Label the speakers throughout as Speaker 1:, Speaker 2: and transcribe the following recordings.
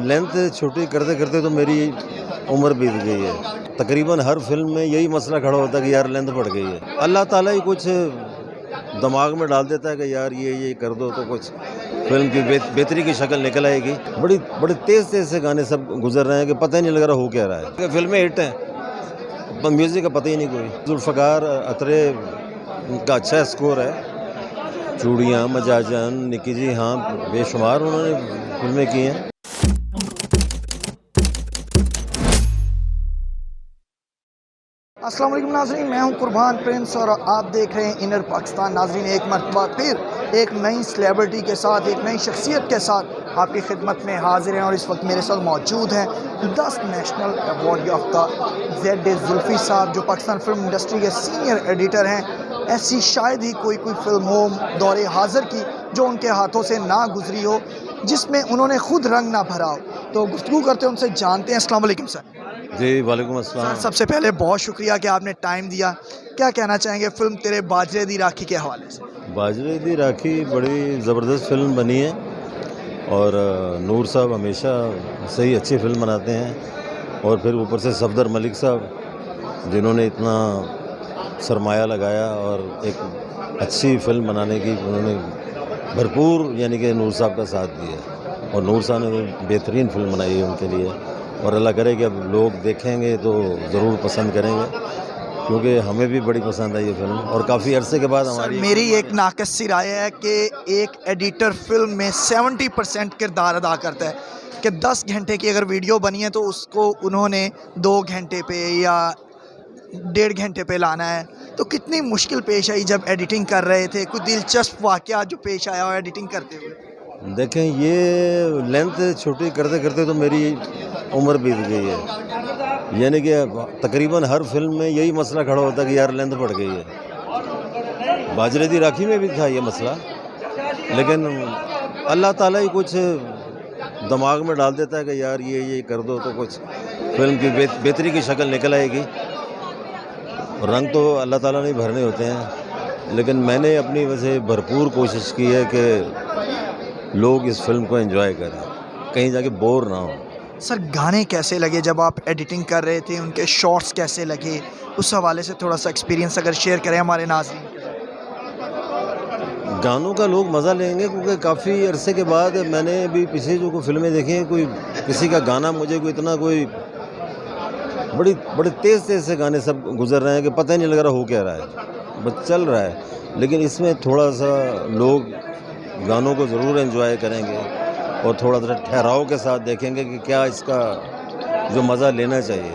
Speaker 1: Length छोटी करते करते तो मेरी उम्र बीत गई है। तकरीबन हर फिल्म में यही मसला खड़ा होता है कि यार लेंथ बढ़ गई है। अल्लाह ताला ही कुछ दिमाग में डाल देता है कि यार ये कर दो तो कुछ फिल्म की बेहतरी की शक्ल निकल आएगी। बड़ी बड़ी तेज़ तेज़ से गाने सब गुजर रहे हैं कि पता ही नहीं लग रहा हो क्या रहा है। फिल्में हिट हैं पर म्यूज़िक का पता ही नहीं कोई। जुल्फ़कार अतरे का अच्छा स्कोर है। चूड़ियाँ, मजाजन, निकी जी, हाँ बेशुमार उन्होंने फिल्में की हैं।
Speaker 2: अस्सलाम वालेकुम नाज़रीन, मैं हूं कुर्बान प्रिंस और आप देख रहे हैं इनर पाकिस्तान। नाज़रीन, एक मरतबा फिर एक नई सेलिब्रिटी के साथ, एक नई शख्सियत के साथ आपकी खिदमत में हाजिर हैं और इस वक्त मेरे साथ मौजूद हैं 10 नेशनल अवार्ड याफ्ता ज़ेड जुल्फ़ी साहब, जो पाकिस्तान फिल्म इंडस्ट्री के सीनियर एडिटर हैं। ऐसी शायद ही कोई फिल्म हो दौरे हाज़िर की जो उनके हाथों से ना गुजरी हो, जिसमें उन्होंने खुद रंग ना भरा हो। तो गुफ्तगू करते हैं उनसे, जानते हैं। अस्सलाम वालेकुम सर।
Speaker 1: जी वालेकुम अस्सलाम।
Speaker 2: सर, सबसे पहले बहुत शुक्रिया कि आपने टाइम दिया। क्या कहना चाहेंगे फिल्म तेरे बाजरे दी राखी के हवाले से?
Speaker 1: बाजरे दी राखी बड़ी ज़बरदस्त फिल्म बनी है और नूर साहब हमेशा सही अच्छी फिल्म बनाते हैं। और फिर ऊपर से सफदर मलिक साहब जिन्होंने इतना सरमाया लगाया और एक अच्छी फिल्म बनाने की उन्होंने भरपूर यानी कि नूर साहब का साथ दिया। और नूर साहब ने बेहतरीन फिल्म बनाई है उनके लिए, और अल्लाह करे कि अब लोग देखेंगे तो ज़रूर पसंद करेंगे, क्योंकि हमें भी बड़ी पसंद आई ये फिल्म और काफ़ी अरसे के बाद हमारी।
Speaker 2: मेरी एक नाक़िस सी राय है कि एक एडिटर फिल्म में 70% किरदार अदा करता है। कि 10 घंटे की अगर वीडियो बनी है तो उसको उन्होंने 2 घंटे पे या 1.5 घंटे पे लाना है। तो कितनी मुश्किल पेश आई जब एडिटिंग कर रहे थे? कोई दिलचस्प वाक़या जो पेश आया हो एडिटिंग करते हुए?
Speaker 1: देखें, ये लेंथ छोटी करते करते तो मेरी उम्र बीत गई है। यानी कि तकरीबन हर फिल्म में यही मसला खड़ा होता है कि यार लेंथ बढ़ गई है। बाजरे दी राखी में भी था ये मसला, लेकिन अल्लाह ताला ही कुछ दिमाग में डाल देता है कि यार ये कर दो तो कुछ फिल्म की बेहतरी की शक्ल निकल आएगी। रंग तो अल्लाह ताला ने भरने होते हैं, लेकिन मैंने अपनी वजह भरपूर कोशिश की है कि लोग इस फिल्म को एंजॉय करें, कहीं जाके बोर ना हो।
Speaker 2: सर, गाने कैसे लगे जब आप एडिटिंग कर रहे थे? उनके शॉट्स कैसे लगे? उस हवाले से थोड़ा सा एक्सपीरियंस अगर शेयर करें हमारे नाज़रीन के साथ।
Speaker 1: गानों का लोग मज़ा लेंगे, क्योंकि काफ़ी अरसे के बाद मैंने भी पीछे जो कोई फिल्में देखी हैं, कोई किसी का गाना मुझे कोई इतना कोई बड़ी बड़े तेज़ तेज़ से गाने सब गुजर रहे हैं कि पता ही नहीं लग रहा हो क्या रहा है, बस चल रहा है। लेकिन इसमें थोड़ा सा लोग गानों को ज़रूर एंजॉय करेंगे और थोड़ा सा ठहराव के साथ देखेंगे कि क्या इसका जो मज़ा लेना चाहिए।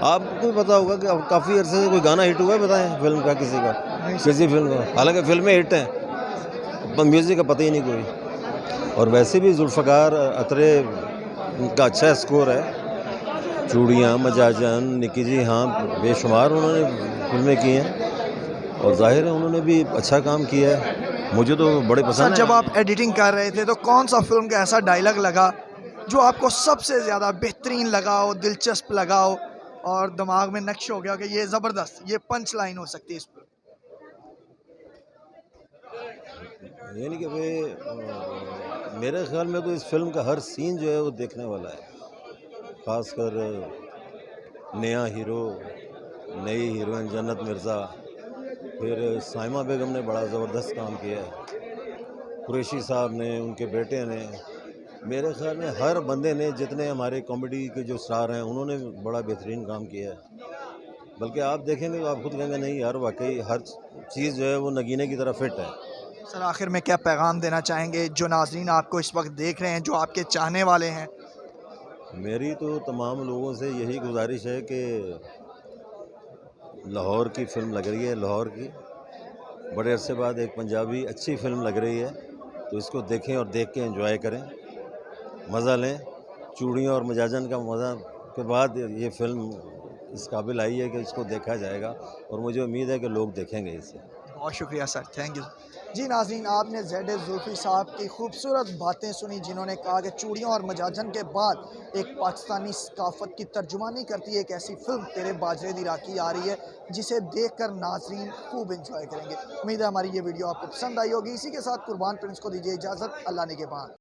Speaker 1: आपको भी पता होगा कि काफ़ी अरसे से कोई गाना हिट हुआ है, बताएं फिल्म का, किसी फिल्म का। हालांकि फिल्में हिट हैं पर म्यूज़िक का पता ही नहीं कोई। और वैसे भी जुल्फ़कार अतरे का अच्छा स्कोर है। चूड़ियाँ, मजाजन, निकी जी, हाँ बेशुमार उन्होंने फिल्में की हैं और ज़ाहिर है उन्होंने भी अच्छा काम किया है। मुझे तो बड़े पसंद है।
Speaker 2: जब आप एडिटिंग कर रहे थे तो कौन सा फिल्म का ऐसा डायलॉग लगा जो आपको सबसे ज़्यादा बेहतरीन लगा हो, दिलचस्प लगा हो और दिमाग में नक्श हो गया कि ये ज़बरदस्त, ये पंच लाइन हो सकती है इस पर?
Speaker 1: यानी कि भाई मेरे ख्याल में तो इस फिल्म का हर सीन जो है वो देखने वाला है। ख़ासकर नया हीरो, नई हीरोइन जन्नत मिर्ज़ा, फिर साइमा बेगम ने बड़ा ज़बरदस्त काम किया है, कुरैशी साहब ने, उनके बेटे ने, मेरे ख्याल में हर बंदे ने, जितने हमारे कॉमेडी के जो स्टार हैं उन्होंने बड़ा बेहतरीन काम किया है। बल्कि आप देखेंगे तो आप खुद कहेंगे नहीं यार वाकई हर चीज़ जो है वो नगीने की तरह फिट है।
Speaker 2: सर, आखिर में क्या पैगाम देना चाहेंगे जो नाज़रीन आपको इस वक्त देख रहे हैं, जो आपके चाहने वाले हैं?
Speaker 1: मेरी तो तमाम लोगों से यही गुजारिश है कि लाहौर की फ़िल्म लग रही है, लाहौर की बड़े अरसे बाद एक पंजाबी अच्छी फ़िल्म लग रही है, तो इसको देखें और देख के एंजॉय करें, मज़ा लें। चूड़ियों और मजाजन का मज़ा के बाद ये फ़िल्म इस काबिल आई है कि इसको देखा जाएगा और मुझे उम्मीद है कि लोग देखेंगे इसे।
Speaker 2: बहुत शुक्रिया सर, थैंक यू। जी नाज़रीन, आपने ज़ेड जुल्फ़ी साहब की खूबसूरत बातें सुनी, जिन्होंने कहा कि चूड़ियों और मजाजन के बाद एक पाकिस्तानी सकाफ़त की तर्जुमानी करती है एक ऐसी फ़िल्म तेरे बाजरे दी राखी आ रही है, जिसे देखकर नाज़रीन खूब इंजॉय करेंगे। उम्मीद है हमारी ये वीडियो आपको पसंद आई होगी। इसी के साथ कुर्बान प्रिंस को दीजिए इजाज़त। अल्लाह निगहबान।